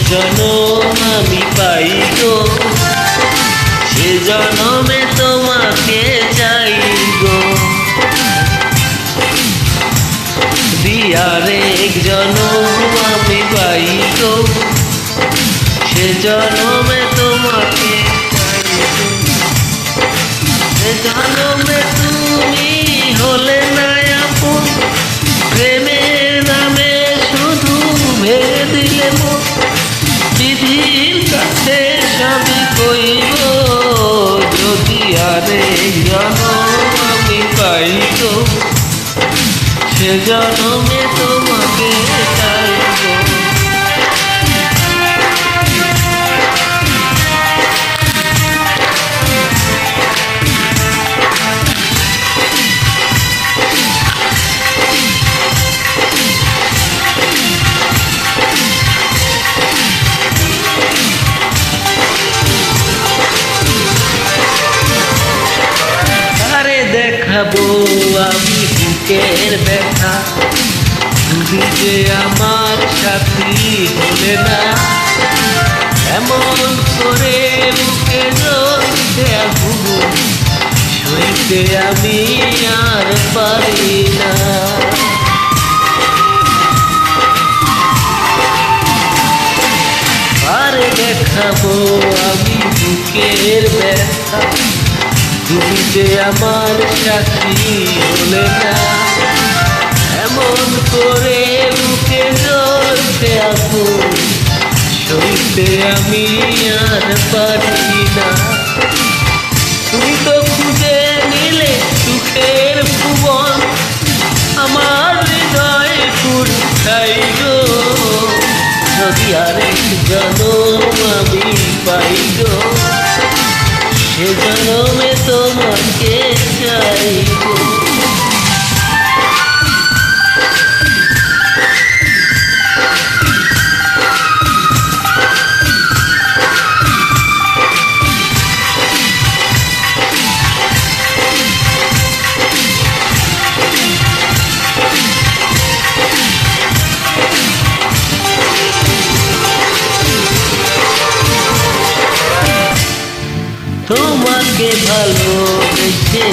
জনম আমি পাই গো, সে জনমে তোমাকে চাই গো। দিয়ার এক জনম আমি পাই গো, সে জনমে তোমাকে চাই গো। সে জনমে তুমি হলে না আপন, প্রেমের নামে শুধু ভেঙে দিলে মন। বিধির কাছে সবই কইব, যদি আরেক জনম আমি পাই গো, সে জনমে তোমাকে চাইব। দেখাবো আমি বুকের ব্যথা, তুমি যে আমার সাথী হলে না। এমন করে বুকে জ্বলছে আগুন, সইতে আমি আর পারি না। আরে দেখাবো আমি বুকের ব্যথা, তুমি যে আমার সাথী হলে না। এমন করে বুকে জ্বলছে আগুন, সইতে আমি আর পারি না। তুমি তো খুঁজে নিলে সুখের ভুবন, আমার হৃদয় কুড়াই গো। যদি আরেক জনম আমি পাই গো, সে জনমে তোমাকে চাইব। তোমাকে ভালোবেসে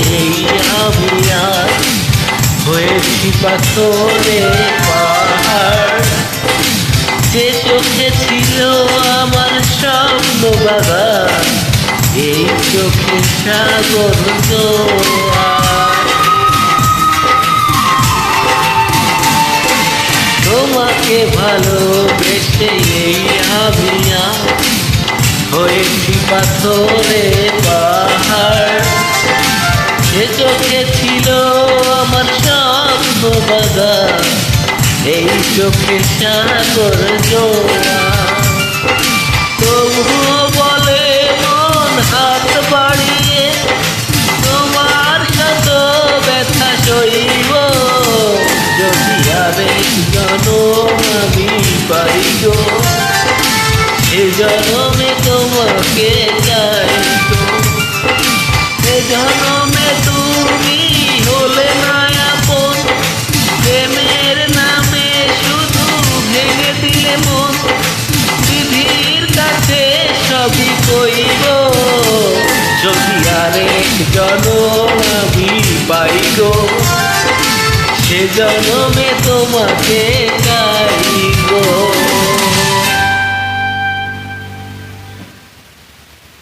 আমি আর হয়েছি পাথরে পাহাড়। যে চোখে ছিল আমার স্বপ্ন বাগান, এই চোখে সাগর জোয়ার। তোমাকে ভালোবেসে আমি আর হয়েছি পাথরে পাহাড়। সে চোখে ছিল আমার স্বপ্ন বাগান, এই চোখে সাগর জোয়ার। তবুও বলে মন হাত বাড়িয়ে, তোমার শত ব্যথা সইব। যদি আরেক জনম আমি পাই গো, সে জনমে তোমাকে চাইব। সে জনমে তুমি হলে না আপন, প্রেমের নামে শুধু ভেঙে দিলে মন। বিধির কাছে সবই কইব, যদি আরেক জনম আমি পাই গো, সে জনমে তোমাকে চাইব।